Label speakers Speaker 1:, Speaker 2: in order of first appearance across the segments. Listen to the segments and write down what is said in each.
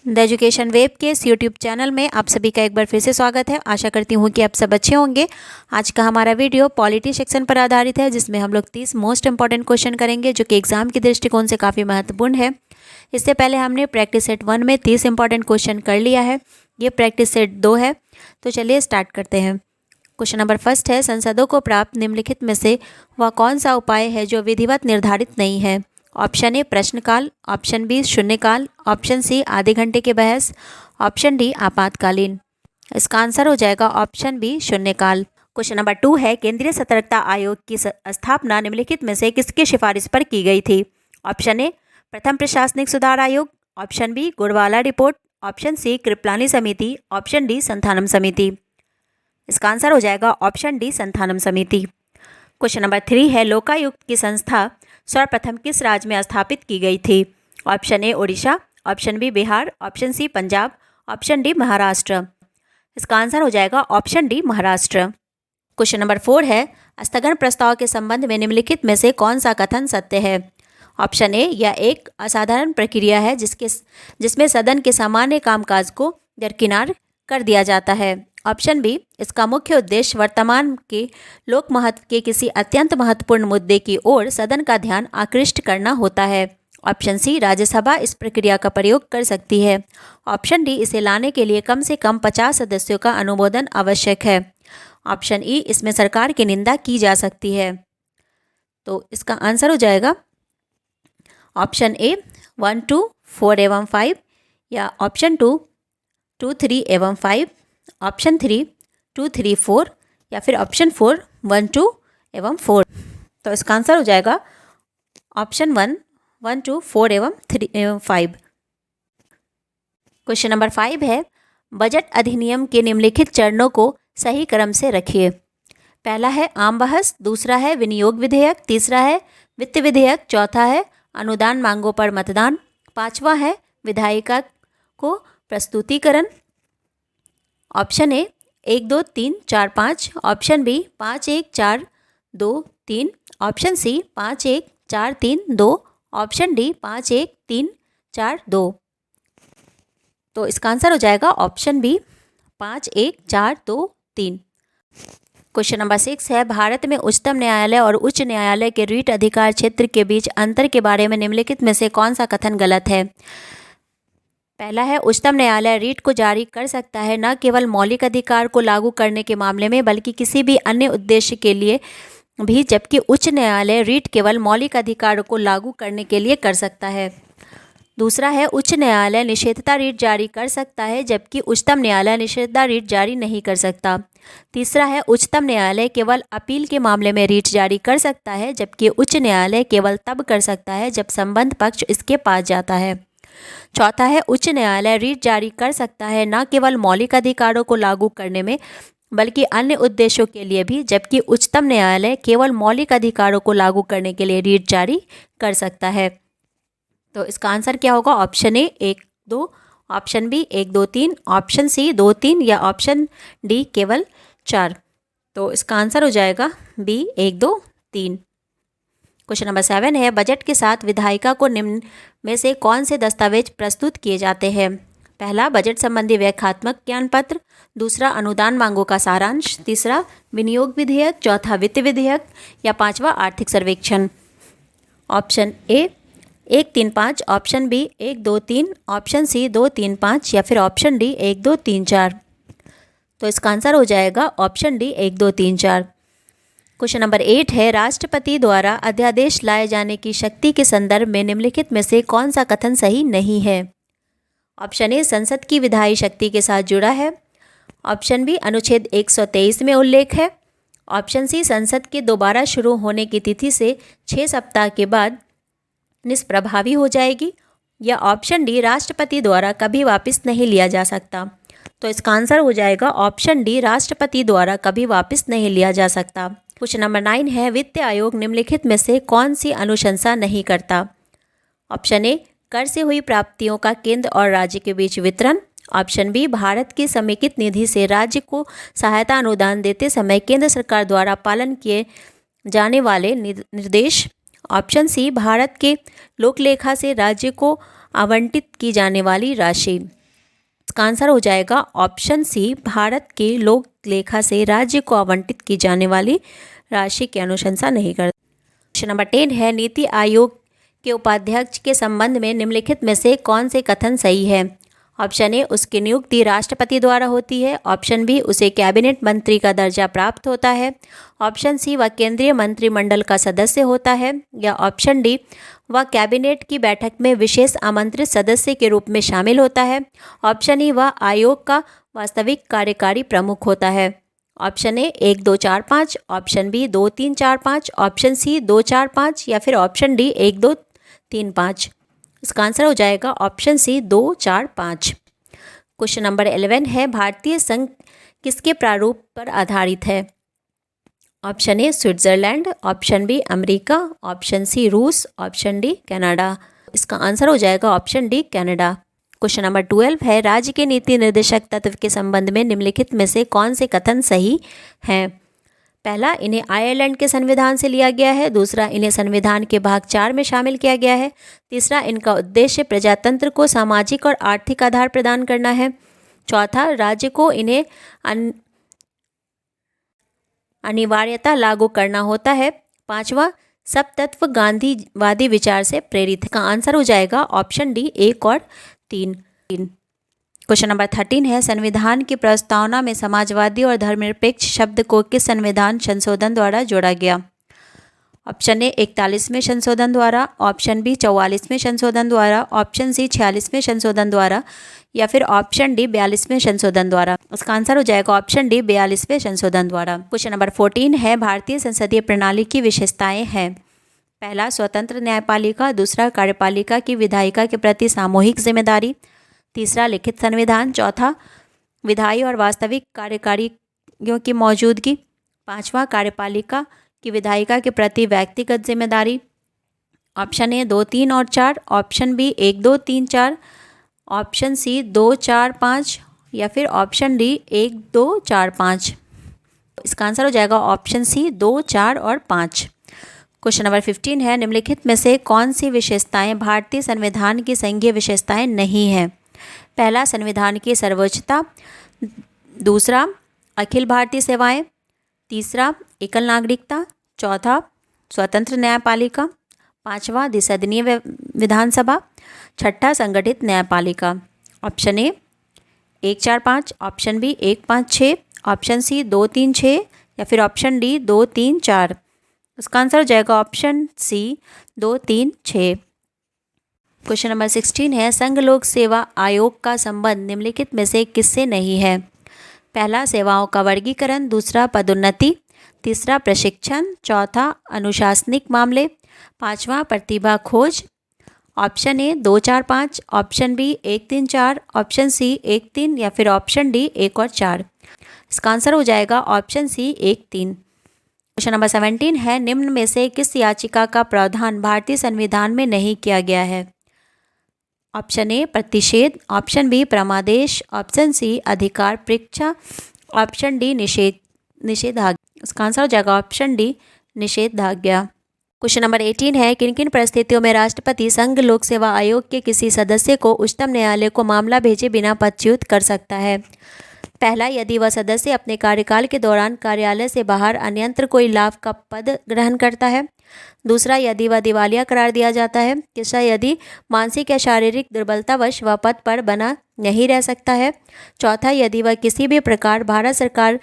Speaker 1: The education web के इस YouTube channel में आप सभी का एक बार फिर से स्वागत है। आशा करती हूँ कि आप सब अच्छे होंगे। आज का हमारा वीडियो पॉलिटी सेक्शन पर आधारित है, जिसमें हम लोग 30 मोस्ट इंपॉर्टेंट क्वेश्चन करेंगे, जो कि एग्जाम के दृष्टिकोण से काफ़ी महत्वपूर्ण है। इससे पहले हमने प्रैक्टिस सेट 1 में 30 इंपॉर्टेंट क्वेश्चन कर लिया है। ये प्रैक्टिस सेट 2 है। तो चलिए स्टार्ट करते हैं। क्वेश्चन नंबर फर्स्ट है, संसदों को प्राप्त निम्नलिखित में से वह कौन सा उपाय है जो विधिवत निर्धारित नहीं है? ऑप्शन ए प्रश्नकाल, ऑप्शन बी शून्यकाल, ऑप्शन सी आधे घंटे की बहस, ऑप्शन डी आपातकालीन। इसका आंसर हो जाएगा ऑप्शन बी शून्यकाल। क्वेश्चन नंबर 2 है, केंद्रीय सतर्कता आयोग की स्थापना निम्नलिखित में से किसकी सिफारिश पर की गई थी? ऑप्शन ए प्रथम प्रशासनिक सुधार आयोग, option B Gorwala report, option C Kripalani समिति, ऑप्शन डी संथानम समिति। इसका आंसर हो जाएगा ऑप्शन डी संथानम समिति। क्वेश्चन नंबर 3 है, लोकायुक्त की संस्था सर्वप्रथम किस राज्य में स्थापित की गई थी? Option A Orissa, option B Bihar, option C Punjab, option D Maharashtra. इसका आंसर हो जाएगा option D Maharashtra. Question number 4 है, स्थगन प्रस्ताव के संबंध में निम्नलिखित में से कौन सा कथन सत्य है? ऑप्शन ए यह एक असाधारण प्रक्रिया है जिसमें सदन के सामान्य कामकाज को दरकिनार कर दिया जाता है। ऑप्शन बी इसका मुख्य उद्देश्य वर्तमान के लोक महत्व के किसी अत्यंत महत्वपूर्ण मुद्दे की ओर सदन का ध्यान आकृष्ट करना होता है। ऑप्शन सी राज्यसभा इस प्रक्रिया का प्रयोग कर सकती है। ऑप्शन डी इसे लाने के लिए कम से कम 50 सदस्यों का अनुमोदन आवश्यक है। ऑप्शन ई इसमें सरकार की निंदा की जा सकती है। तो इसका आंसर हो जाएगा ऑप्शन ए 1, 2, 4 एवं 5, या ऑप्शन 2, 2, 3 एवं 5, ऑप्शन 3, 2, 3, 4, या फिर ऑप्शन 4, 1, 2 एवं 4। तो इसका आंसर हो जाएगा ऑप्शन 1, 1, 2, 4 एवं 3 एवं 5। क्वेश्चन नंबर 5 है, बजट अधिनियम के निम्नलिखित चरणों को सही क्रम से रखिए। पहला है आम बहस, दूसरा है विनियोग विधेयक, तीसरा है वित्त विधेयक, चौथा है अनुदान मांगों पर मतदान, पांचवा है विधायिका को प्रस्तुतिकरण। Option A 1, 2, 3, 4, 5, option B 5, 1, 4, 2, 3, option C 5, 1, 4, 3, 2, option D 5, 1, 3, 4, 2। तो इसका आंसर हो जाएगा ऑप्शन बी 5, 1, 4, 2, 3। क्वेश्चन नंबर 6 है, भारत में उच्चतम न्यायालय और उच्च न्यायालय के रीट अधिकार क्षेत्र के बीच अंतर के बारे में निम्नलिखित में से कौन सा कथन गलत है? पहला है, उच्चतम न्यायालय रीट को जारी कर सकता है न केवल मौलिक अधिकार को लागू करने के मामले में बल्कि किसी भी अन्य उद्देश्य के लिए भी, जबकि उच्च न्यायालय रीट केवल मौलिक अधिकार को लागू करने के लिए कर सकता है। दूसरा है, उच्च न्यायालय निषेधता रीट जारी कर सकता है जबकि उच्चतम न्यायालय निषेधता रीट जारी नहीं कर सकता। तीसरा है, उच्चतम न्यायालय केवल अपील के मामले में रीट जारी कर सकता है जबकि उच्च न्यायालय केवल तब कर सकता है जब संबद्ध पक्ष इसके पास जाता है। चौथा है, उच्च न्यायालय रीट जारी कर सकता है न केवल मौलिक अधिकारों को लागू करने में बल्कि अन्य उद्देश्यों के लिए भी, जबकि उच्चतम न्यायालय केवल मौलिक अधिकारों को लागू करने के लिए रीट जारी कर सकता है। तो इसका आंसर क्या होगा? Option A 1, 2, option B 1, 2, 3, option C 2, 3, या ऑप्शन डी केवल 4। तो इसका आंसर हो जाएगा बी 1, 2, 3। क्वेश्चन नंबर 7 है, बजट के साथ विधायिका को निम्न में से कौन से दस्तावेज प्रस्तुत किए जाते हैं? पहला बजट संबंधी व्याख्यात्मक ज्ञान पत्र, दूसरा अनुदान मांगों का सारांश, तीसरा विनियोग विधेयक, चौथा वित्त विधेयक, या पांचवा आर्थिक सर्वेक्षण। Option A 1, 3, 5, option B 1, 2, 3, option C 2, 3, 5, या फिर ऑप्शन डी 1, 2, 3, 4। तो इसका आंसर हो जाएगा ऑप्शन डी 1, 2, 3, 4। क्वेश्चन नंबर 8 है, राष्ट्रपति द्वारा अध्यादेश लाए जाने की शक्ति के संदर्भ में निम्नलिखित में से कौन सा कथन सही नहीं है? ऑप्शन ए संसद की विधायी शक्ति के साथ जुड़ा है, ऑप्शन बी अनुच्छेद 123 में उल्लेख है, ऑप्शन सी संसद के दोबारा शुरू होने की तिथि से 6 सप्ताह के बाद निष्प्रभावी हो जाएगी, या ऑप्शन डी राष्ट्रपति द्वारा कभी वापस नहीं लिया जा सकता। तो इसका आंसर हो जाएगा ऑप्शन डी राष्ट्रपति द्वारा कभी वापस नहीं लिया जा सकता। क्वेश्चन नंबर 9 है, वित्त आयोग निम्नलिखित में से कौन सी अनुशंसा नहीं करता? ऑप्शन ए कर से हुई प्राप्तियों का केंद्र और राज्य के बीच वितरण, ऑप्शन बी भारत की समेकित निधि से राज्य को सहायता अनुदान देते समय केंद्र सरकार द्वारा पालन किए जाने वाले निर्देश, ऑप्शन सी भारत के लोक लेखा से राज्य को आवंटित की जाने वाली राशि। इसका आंसर हो जाएगा ऑप्शन सी, भारत के लोक लेखा से राज्य को आवंटित की जाने वाली राशि की अनुशंसा नहीं करता। क्वेश्चन नंबर 10 है, नीति आयोग के उपाध्यक्ष के संबंध में निम्नलिखित में से कौन से कथन सही है? ऑप्शन ए, उसकी नियुक्ति राष्ट्रपति द्वारा होती है। ऑप्शन बी, उसे कैबिनेट मंत्री का दर्जा प्राप्त होता है। ऑप्शन सी, वह केंद्रीय मंत्रिमंडल का सदस्य होता है। या ऑप्शन डी, वह कैबिनेट की बैठक में विशेष आमंत्रित सदस्य के रूप में शामिल होता है। ऑप्शन ई, वह आयोग का वास्तविक कार्यकारी प्रमुख होता है। Option A 1 2 4 5, option B 2 3 4 5, option C 2 4 5 या फिर ऑप्शन डी 1 2 3 5। इसका आंसर हो जाएगा ऑप्शन सी 2 4 5। क्वेश्चन नंबर 11 है, भारतीय संघ किसके प्रारूप पर आधारित है? Option A Switzerland, option B America, option C रूस, ऑप्शन डी कनाडा। इसका आंसर हो जाएगा option D Canada. Question number 12 है, राज्य के नीति निर्देशक तत्व के संबंध में निम्नलिखित में से कौन से कथन सही हैं? पहला, इन्हें आयरलैंड के संविधान से लिया गया है। दूसरा, इन्हें संविधान के भाग 4 में शामिल किया गया है। तीसरा, इनका उद्देश्य प्रजातंत्र को सामाजिक और आर्थिक आधार प्रदान करना है। चौथा, राज्य को इन्हें अनिवार्यता लागू करना होता है। पांचवा, सब तत्व गांधीवादी विचार से प्रेरित है। का आंसर हो जाएगा ऑप्शन डी 1 और 3। क्वेश्चन नंबर 13 है, संविधान की प्रस्तावना में समाजवादी और धर्मनिरपेक्ष शब्द को किस संविधान संशोधन द्वारा जोड़ा गया? ऑप्शन ए 41वें संशोधन द्वारा, ऑप्शन बी 44वें संशोधन द्वारा, ऑप्शन सी 46वें संशोधन द्वारा या फिर ऑप्शन डी 42वें संशोधन द्वारा। उसका आंसर हो जाएगा ऑप्शन डी 42वें संशोधन द्वारा। क्वेश्चन नंबर 14 है, भारतीय संसदीय प्रणाली की विशेषताएं हैं। पहला, स्वतंत्र न्यायपालिका। दूसरा, कार्यपालिका की विधायिका के प्रति सामूहिक जिम्मेदारी। तीसरा, लिखित संविधान। चौथा, विधायी और वास्तविक कार्यकारियों की मौजूदगी। पांचवा, कार्यपालिका की विधायिका के प्रति व्यक्तिगत जिम्मेदारी। ऑप्शन ए 2 3 और 4, ऑप्शन बी 1 2 3 4, ऑप्शन सी 2 4 5 या फिर ऑप्शन डी 1 2 4 5। इसका आंसर हो जाएगा ऑप्शन सी 2 4 और 5। क्वेश्चन नंबर 15 है, निम्नलिखित में से कौन सी विशेषताएं भारतीय संविधान की संघीय विशेषताएं नहीं हैं? पहला, संविधान की सर्वोच्चता। दूसरा, अखिल भारतीय सेवाएं। तीसरा, एकल नागरिकता। चौथा, स्वतंत्र न्यायपालिका। पांचवा, द्विसदनीय विधानसभा। छठा, संगठित न्यायपालिका। Option A 1 4 5, option B 1 5 6, option C 2 3 6 या फिर ऑप्शन डी 2 3 4। इसका आंसर हो जाएगा ऑप्शन सी 2 3 6। क्वेश्चन नंबर 16 है, संघ लोक सेवा आयोग का संबंध निम्नलिखित में से किससे नहीं है? पहला, सेवाओं का वर्गीकरण। दूसरा, पदोन्नति। तीसरा, प्रशिक्षण। चौथा, अनुशासनिक मामले। पांचवा, प्रतिभा खोज। Option A 2 4 5, option B 1 3 4, option C 1 3 या फिर ऑप्शन डी 1 और 4। इसका आंसर हो जाएगा ऑप्शन सी 1 3। क्वेश्चन नंबर 17 है, निम्न में से किस याचिका का प्रावधान भारतीय संविधान में नहीं किया गया है? ऑप्शन ए प्रतिषेध, ऑप्शन बी परमादेश, ऑप्शन सी अधिकार परीक्षा, ऑप्शन डी निषेधाज्ञा। इसका आंसर हो जाएगा ऑप्शन डी निषेधाज्ञा। क्वेश्चन नंबर 18 है, किन किन परिस्थितियों में राष्ट्रपति संघ लोक सेवा आयोग के किसी सदस्य को उच्चतम न्यायालय को मामला भेजे बिना पदच्युत कर सकता है? पहला, यदि वह सदस्य अपने कार्यकाल के दौरान कार्यालय से बाहर अन्यत्र कोई लाभ का पद ग्रहण करता है। दूसरा, यदि वह दिवालिया करार दिया जाता है। तीसरा, यदि मानसिक या शारीरिक दुर्बलतावश वह पद पर बना नहीं रह सकता है। चौथा, यदि वह किसी भी प्रकार भारत सरकार,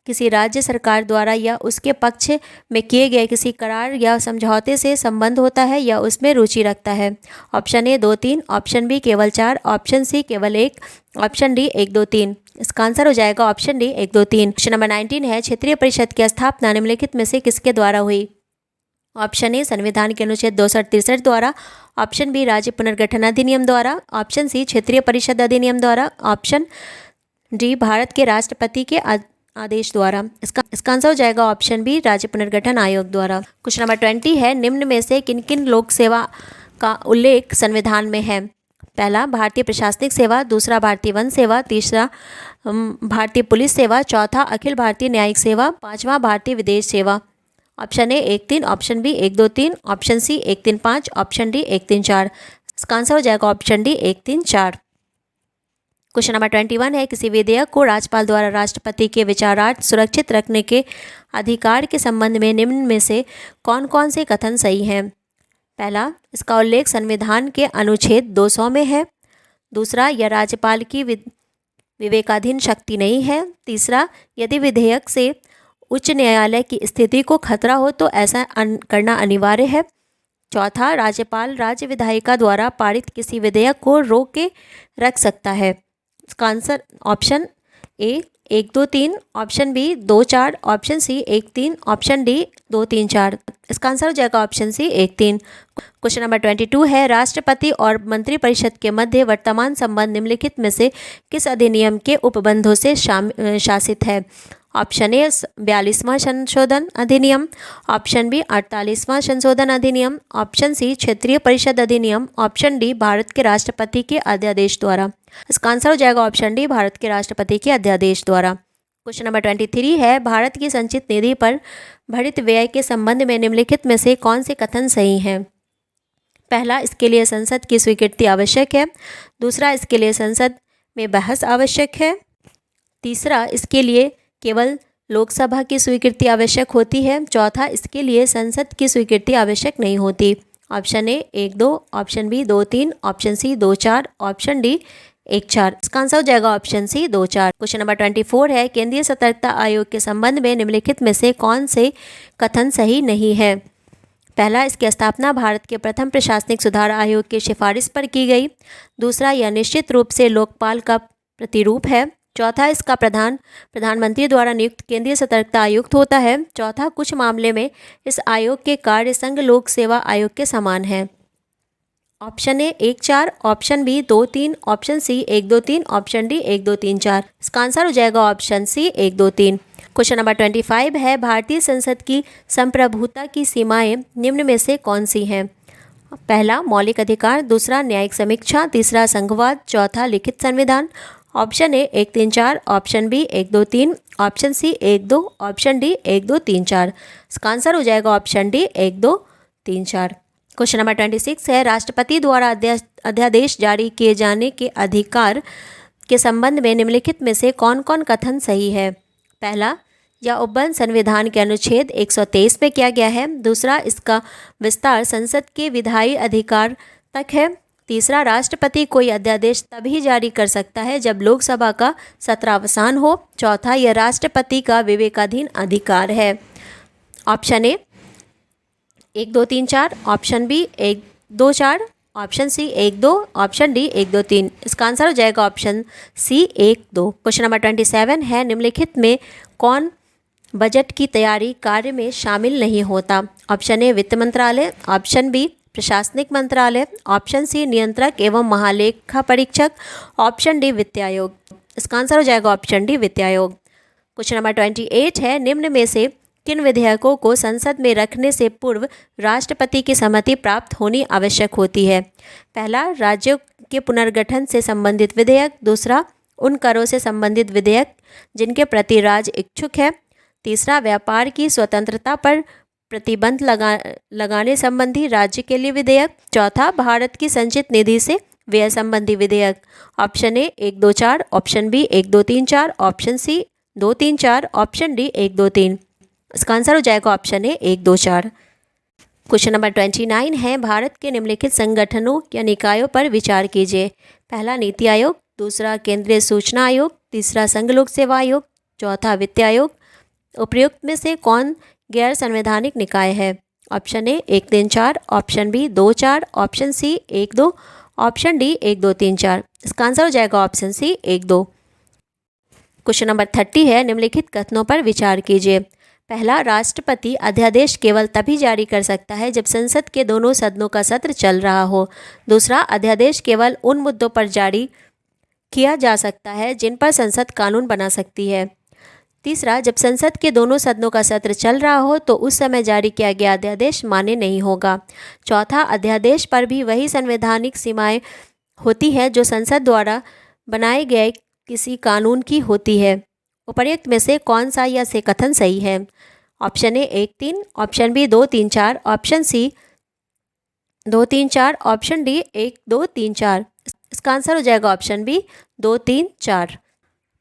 Speaker 1: किसी राज्य सरकार द्वारा या उसके पक्ष में किए गए किसी करार या समझौते से संबंध होता है या उसमें रुचि रखता है। ऑप्शन ए 2 3, ऑप्शन बी केवल 4, ऑप्शन सी केवल 1, ऑप्शन डी 1 2 3। इसका आंसर हो जाएगा ऑप्शन डी 1 2 3। क्वेश्चन नंबर 19 है, क्षेत्रीय परिषद की स्थापना निम्नलिखित में से किसके द्वारा हुई? ऑप्शन ए संविधान के अनुच्छेद 263 द्वारा, ऑप्शन बी राज्य पुनर्गठन अधिनियम द्वारा, ऑप्शन सी क्षेत्रीय परिषद अधिनियम द्वारा, ऑप्शन डी भारत के राष्ट्रपति के आदेश द्वारा। इसका आंसर हो जाएगा ऑप्शन बी राज्य पुनर्गठन आयोग द्वारा। क्वेश्चन नंबर 20 है, निम्न में से किन किन लोक सेवा का उल्लेख संविधान में है? पहला, भारतीय प्रशासनिक सेवा। दूसरा, भारतीय वन सेवा। तीसरा, भारतीय पुलिस सेवा। चौथा, अखिल भारतीय न्यायिक सेवा। पांचवा, भारतीय विदेश सेवा। Option A 1 3, option B 1 2 3, option C 1 3 5, option D 1 3 4। इसका आंसर हो जाएगा ऑप्शन डी 1, 3, 4। क्वेश्चन नंबर 21 है, किसी विधेयक को राज्यपाल द्वारा राष्ट्रपति के विचारार्थ सुरक्षित रखने के अधिकार के संबंध में निम्न में से कौन कौन से कथन सही हैं? पहला, इसका उल्लेख संविधान के अनुच्छेद 200 में है। दूसरा, यह राज्यपाल की विवेकाधीन शक्ति नहीं है। तीसरा, यदि विधेयक से उच्च न्यायालय की स्थिति को खतरा हो तो ऐसा करना अनिवार्य है। चौथा, राज्यपाल राज्य विधायिका द्वारा पारित किसी विधेयक को रोक के रख सकता है। इसका answer option A 1, 2, 3, option B 2, 4, option C 1, 3, option D 2, 3, 4। इसका आंसर हो जाएगा ऑप्शन सी 1, 3। क्वेश्चन नंबर 22 है, राष्ट्रपति और मंत्रिपरिषद के मध्य वर्तमान संबंध निम्नलिखित में से किस अधिनियम के उपबंधों से शासित है? ऑप्शन ए 42वां संशोधन अधिनियम, ऑप्शन बी 48वां संशोधन अधिनियम, ऑप्शन सी क्षेत्रीय परिषद अधिनियम, ऑप्शन डी भारत के राष्ट्रपति के अध्यादेश द्वारा। इसका आंसर हो जाएगा ऑप्शन डी भारत के राष्ट्रपति के अध्यादेश द्वारा। क्वेश्चन नंबर 23 है, भारत की संचित निधि पर भरित व्यय के संबंध में निम्नलिखित में से कौन से कथन सही हैं? पहला, इसके लिए संसद की स्वीकृति आवश्यक है। दूसरा, इसके लिए संसद में बहस आवश्यक है। तीसरा, इसके लिए केवल लोकसभा की स्वीकृति आवश्यक होती है। चौथा, इसके लिए संसद की स्वीकृति आवश्यक नहीं होती। Option A 1, 2, option B 2, 3, option C 2, 4, option D 1, 4। इसका आंसर हो जाएगा ऑप्शन सी 2, 4। क्वेश्चन नंबर 24 है, केंद्रीय सतर्कता आयोग के संबंध में निम्नलिखित में से कौन से कथन सही नहीं है? पहला, इसकी स्थापना भारत के प्रथम प्रशासनिक सुधार आयोग की सिफारिश पर की गई। दूसरा, यह निश्चित रूप से लोकपाल का प्रतिरूप है। चौथा, इसका प्रधानमंत्री द्वारा नियुक्त केंद्रीय सतर्कता आयुक्त होता है। चौथा, कुछ मामले में इस आयोग के कार्य संघ लोक सेवा आयोग के समान है। Option A 1, 4, option B 2, 3, option C 1, 2, 3, option D 1, 2, 3, 4। इसका आंसर हो जाएगा ऑप्शन सी 1, 2, 3। क्वेश्चन नंबर 25 है, भारतीय संसद की संप्रभुता की सीमाएं निम्न में से कौन सी हैं? पहला, मौलिक अधिकार। दूसरा, न्यायिक समीक्षा। तीसरा, संघवाद। चौथा, लिखित संविधान। Option A 1, 3, 4, option B 1, 2, 3, option C 1, 2, option D 1, 2, 3, 4। इसका आंसर हो जाएगा ऑप्शन डी 1, 2, 3, 4। क्वेश्चन नंबर 26 है, राष्ट्रपति द्वारा अध्यादेश जारी किए जाने के अधिकार के संबंध में निम्नलिखित में से कौन कौन कथन सही है? पहला, यह उपबंध संविधान के अनुच्छेद 123 में किया गया है। दूसरा, इसका विस्तार संसद के विधायी अधिकार तक है। तीसरा, राष्ट्रपति कोई अध्यादेश तभी जारी कर सकता है जब लोकसभा का सत्रावसान हो। चौथा, यह राष्ट्रपति का विवेकाधीन अधिकार है। Option A 1, 2, 3, 4, option B 1, 2, 4, option C 1, 2, option D 1, 2, 3। इसका आंसर हो जाएगा ऑप्शन सी 1, 2। क्वेश्चन नंबर 27 है, निम्नलिखित में कौन बजट की तैयारी कार्य में शामिल नहीं होता? ऑप्शन ए वित्त मंत्रालय, ऑप्शन बी प्रशासनिक मंत्रालय, ऑप्शन सी नियंत्रक एवं महालेखा परीक्षक, ऑप्शन डी वित्त आयोग। इसका आंसर हो जाएगा ऑप्शन डी वित्त आयोग। क्वेश्चन नंबर 28 है, निम्न में से किन विधेयकों को संसद में रखने से पूर्व राष्ट्रपति की सहमति प्राप्त होनी आवश्यक होती है? पहला, राज्यों के पुनर्गठन से संबंधित विधेयक। दूसरा, उन करों से संबंधित विधेयक जिनके प्रति राज्य इच्छुक है। तीसरा, व्यापार की स्वतंत्रता पर प्रतिबंध लगाने संबंधी राज्य के लिए विधेयक। चौथा, भारत की संचित निधि से व्यय संबंधी विधेयक। Option A 1, 2, 4, option B 1, 2, 3, 4, option C 2, 3, 4, option D 1, 2, 3। इसका आंसर हो जाएगा ऑप्शन ए 1, 2, 4। क्वेश्चन नंबर 29 है, भारत के निम्नलिखित संगठनों या निकायों पर विचार कीजिए। पहला, नीति आयोग। दूसरा, केंद्रीय सूचना आयोग। तीसरा, संघ लोक सेवा आयोग। चौथा, वित्त आयोग। उपयुक्त में से कौन गैर संवैधानिक निकाय है? Option A 1, 3, 4, option B 2, 4, option C 1, 2, option D 1, 2, 3, 4। इसका आंसर हो जाएगा ऑप्शन सी 1, 2। क्वेश्चन नंबर 30 है, निम्नलिखित कथनों पर विचार कीजिए। पहला, राष्ट्रपति अध्यादेश केवल तभी जारी कर सकता है जब संसद के दोनों सदनों का सत्र चल रहा हो। दूसरा, अध्यादेश केवल उन मुद्दों पर जारी किया जा सकता है जिन पर संसद कानून बना सकती है। तीसरा, जब संसद के दोनों सदनों का सत्र चल रहा हो तो उस समय जारी किया गया अध्यादेश मान्य नहीं होगा। चौथा, अध्यादेश पर भी वही संवैधानिक सीमाएं होती है जो संसद द्वारा बनाए गए किसी कानून की होती है। उपर्युक्त में से कौन सा यह से कथन सही है? Option A 1, 3, option B 2, 3, 4, option C 2 3 4, option D 1 2 3 4। इसका आंसर हो जाएगा ऑप्शन बी 2 3 4।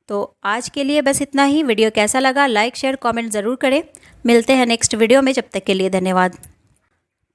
Speaker 1: तो आज के लिए बस इतना ही। वीडियो कैसा लगा लाइक शेयर कमेंट ज़रूर करें। मिलते हैं नेक्स्ट वीडियो में, जब तक के लिए धन्यवाद।